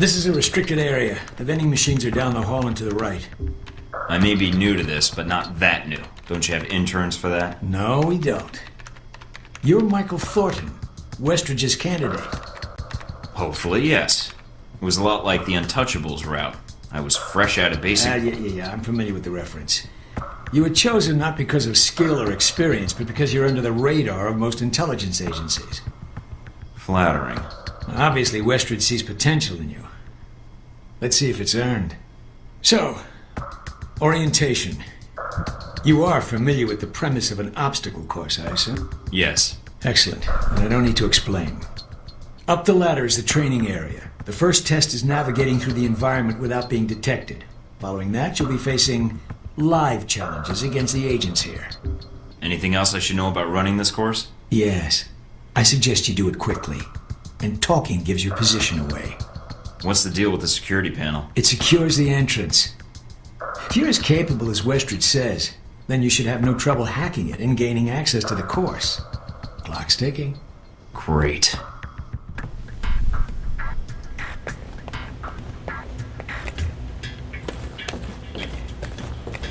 This is a restricted area. The vending machines are down the hall and to the right. I may be new to this, but not that new. Don't you have interns for that? No, we don't. You're Michael Thorton, Westridge's candidate. Hopefully, yes. It was a lot like the Untouchables route. I was fresh out of basic... Yeah, I'm familiar with the reference. You were chosen not because of skill or experience, but because you're under the radar of most intelligence agencies. Flattering. Obviously, Westridge sees potential in you. Let's see if it's earned. So, orientation. You are familiar with the premise of an obstacle course, I assume? Yes. Excellent. And I don't need to explain. Up the ladder is the training area. The first test is navigating through the environment without being detected. Following that, you'll be facing live challenges against the agents here. Anything else I should know about running this course? Yes. I suggest you do it quickly. And talking gives your position away. What's the deal with the security panel? It secures the entrance. If you're as capable as Westridge says, then you should have no trouble hacking it and gaining access to the course. Clock's ticking. Great.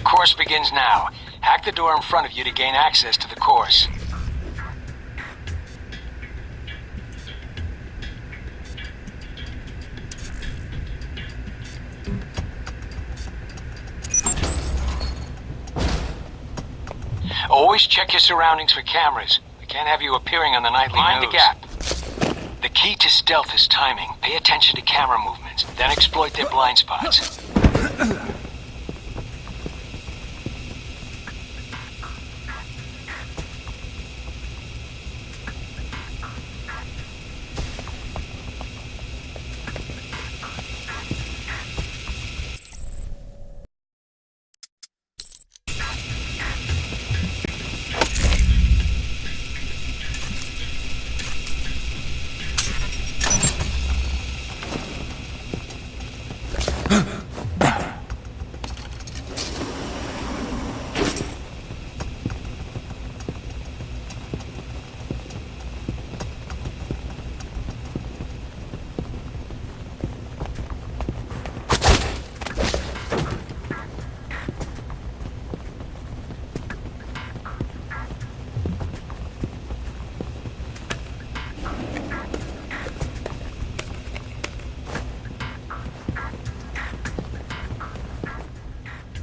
Course begins now. Hack the door in front of you to gain access to the course. Always check your surroundings for cameras. We can't have you appearing on the nightly news. Mind the gap. The key to stealth is timing. Pay attention to camera movements, then exploit their blind spots.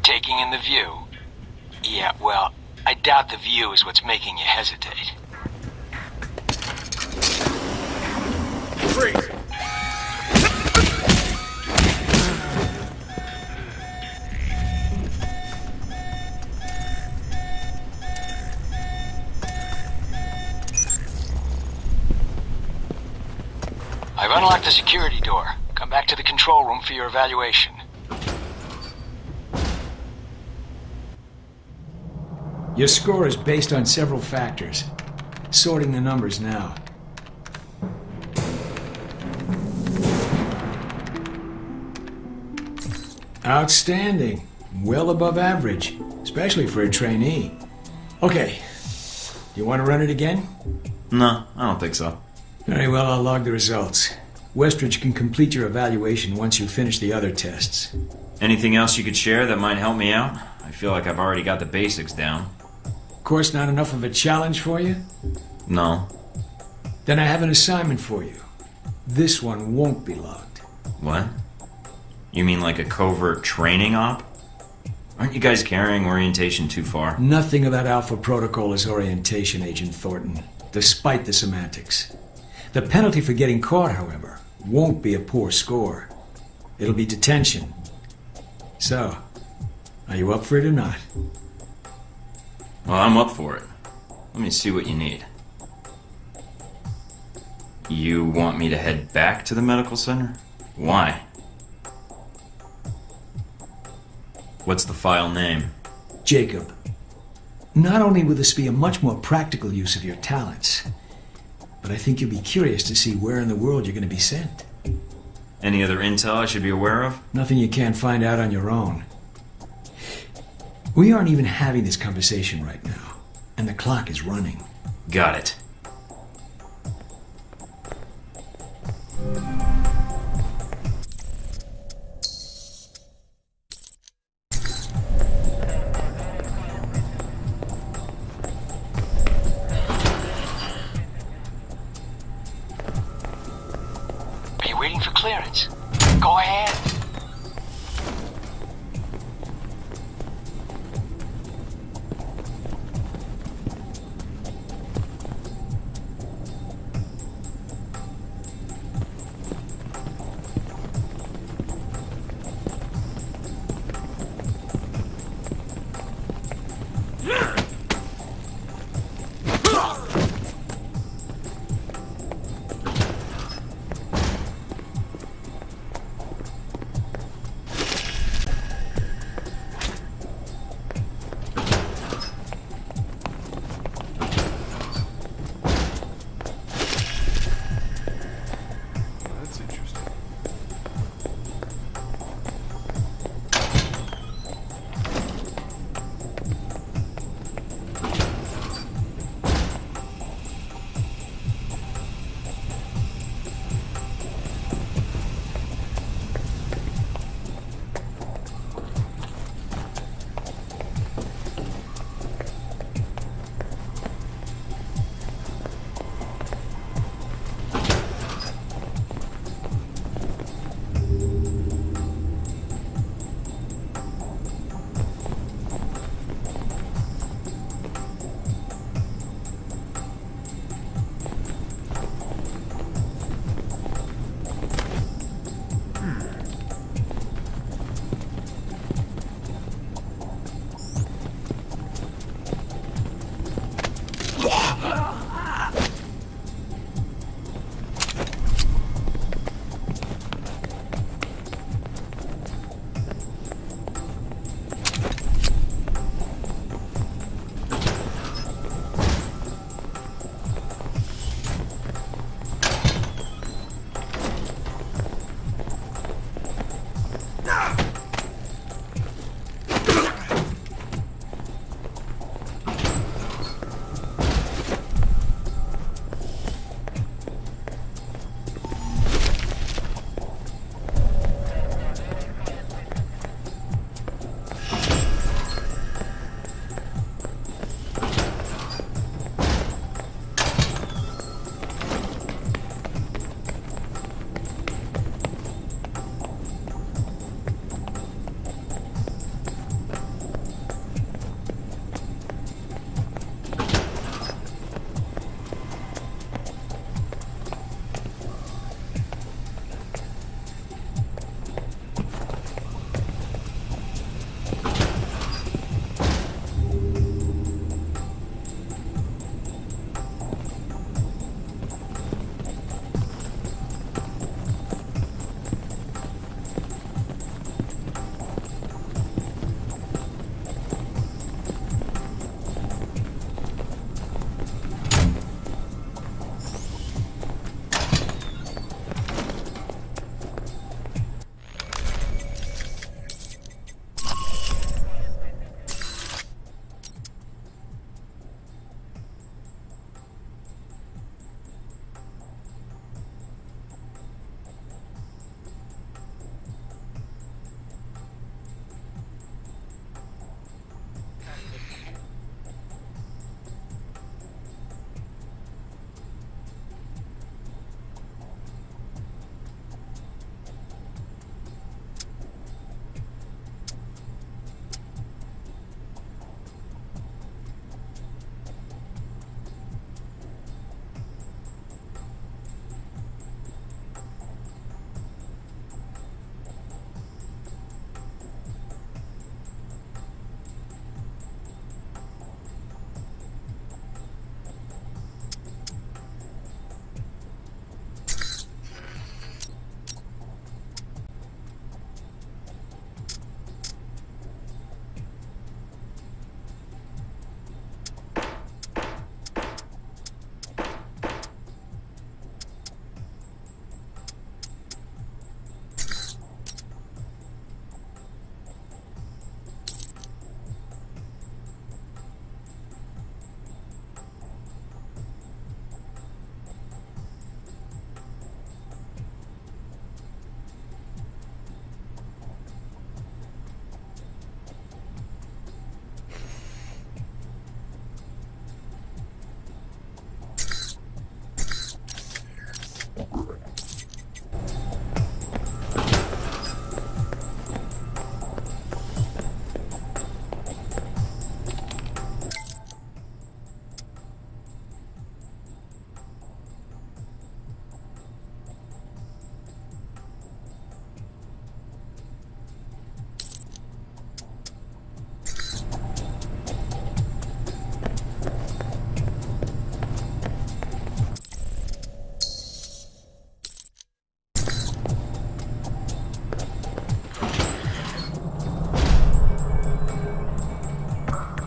Taking in the view? Yeah, well, I doubt the view is what's making you hesitate. Freeze! I've unlocked the security door. Come back to the control room for your evaluation. Your score is based on several factors. Sorting the numbers now. Outstanding. Well above average, especially for a trainee. Okay. You want to run it again? No, I don't think so. Very well, I'll log the results. Westridge can complete your evaluation once you finish the other tests. Anything else you could share that might help me out? I feel like I've already got the basics down. Course not enough of a challenge for you? No. Then I have an assignment for you. This one won't be logged. What? You mean like a covert training op? Aren't you guys carrying orientation too far? Nothing about Alpha Protocol is orientation, Agent Thornton, despite the semantics. The penalty for getting caught, however, won't be a poor score. It'll be detention. So, are you up for it or not? Well, I'm up for it. Let me see what you need. You want me to head back to the medical center? Why? What's the file name? Jacob. Not only will this be a much more practical use of your talents, but I think you'll be curious to see where in the world you're going to be sent. Any other intel I should be aware of? Nothing you can't find out on your own. We aren't even having this conversation right now, and the clock is running. Got it. Go ahead.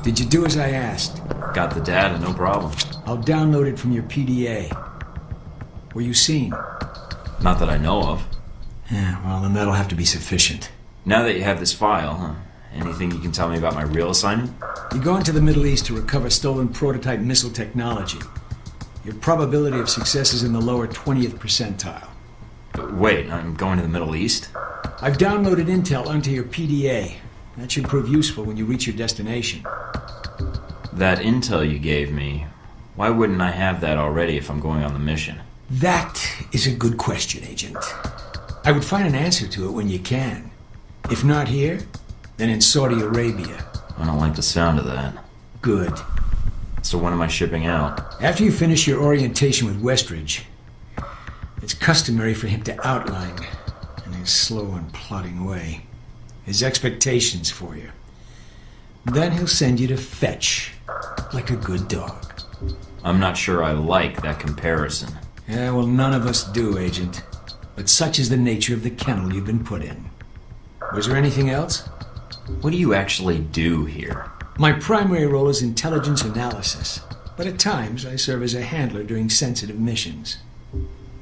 Did you do as I asked? Got the data, no problem. I'll download it from your PDA. Were you seen? Not that I know of. Yeah, well, then that'll have to be sufficient. Now that you have this file, anything you can tell me about my real assignment? You're going to the Middle East to recover stolen prototype missile technology. Your probability of success is in the lower 20th percentile. Wait, I'm going to the Middle East? I've downloaded intel onto your PDA. That should prove useful when you reach your destination. That intel you gave me, why wouldn't I have that already if I'm going on the mission? That is a good question, Agent. I would find an answer to it when you can. If not here, then in Saudi Arabia. I don't like the sound of that. Good. So when am I shipping out? After you finish your orientation with Westridge, it's customary for him to outline, in his slow and plodding way, his expectations for you. Then he'll send you to fetch, like a good dog. I'm not sure I like that comparison. Yeah, well, none of us do, Agent. But such is the nature of the kennel you've been put in. Was there anything else? What do you actually do here? My primary role is intelligence analysis, but at times I serve as a handler during sensitive missions.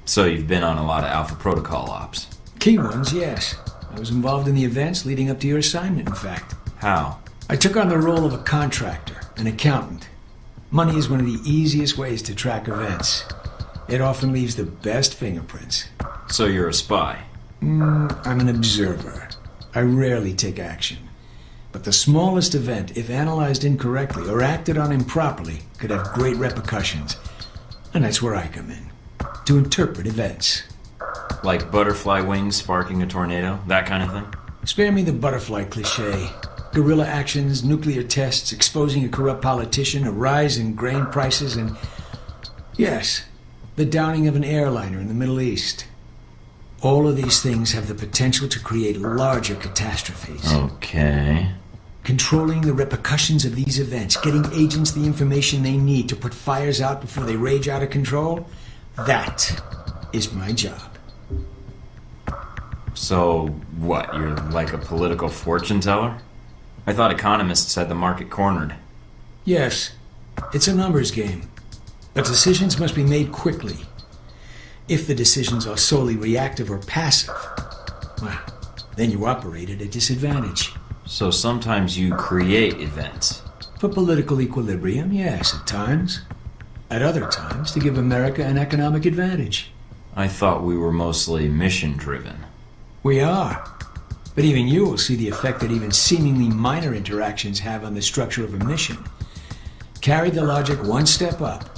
So you've been on a lot of Alpha Protocol ops? Key ones, yes. I was involved in the events leading up to your assignment, in fact. How? I took on the role of a contractor, an accountant. Money is one of the easiest ways to track events. It often leaves the best fingerprints. So you're a spy? I'm an observer. I rarely take action. But the smallest event, if analyzed incorrectly or acted on improperly, could have great repercussions. And that's where I come in. To interpret events. Like butterfly wings sparking a tornado? That kind of thing? Spare me the butterfly cliché. Guerrilla actions, nuclear tests, exposing a corrupt politician, a rise in grain prices, and... yes, the downing of an airliner in the Middle East. All of these things have the potential to create larger catastrophes. Okay. Controlling the repercussions of these events, getting agents the information they need to put fires out before they rage out of control, that is my job. So, what, you're like a political fortune teller? I thought economists had the market cornered. Yes, it's a numbers game. But decisions must be made quickly. If the decisions are solely reactive or passive, well, then you operate at a disadvantage. So sometimes you create events. For political equilibrium, yes, at times. At other times, to give America an economic advantage. I thought we were mostly mission-driven. We are. But even you will see the effect that even seemingly minor interactions have on the structure of a mission. Carry the logic one step up,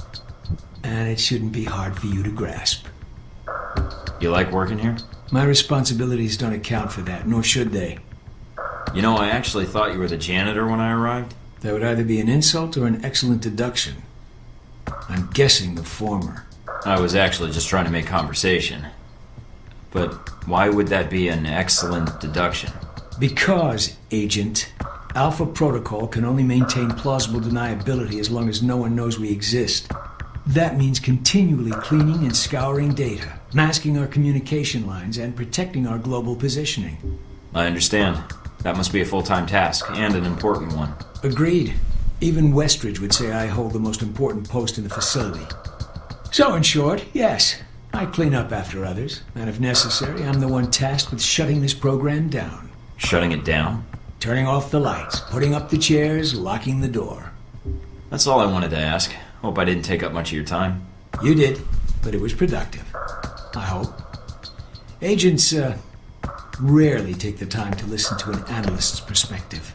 and it shouldn't be hard for you to grasp. You like working here? My responsibilities don't account for that, nor should they. You know, I actually thought you were the janitor when I arrived. That would either be an insult or an excellent deduction. I'm guessing the former. I was actually just trying to make conversation. But why would that be an excellent deduction? Because, Agent, Alpha Protocol can only maintain plausible deniability as long as no one knows we exist. That means continually cleaning and scouring data, masking our communication lines, and protecting our global positioning. I understand. That must be a full-time task, and an important one. Agreed. Even Westridge would say I hold the most important post in the facility. So, in short, yes, I clean up after others, and if necessary, I'm the one tasked with shutting this program down. Shutting it down? Turning off the lights, putting up the chairs, locking the door. That's all I wanted to ask. Hope I didn't take up much of your time. You did, but it was productive. I hope. Agents, rarely take the time to listen to an analyst's perspective.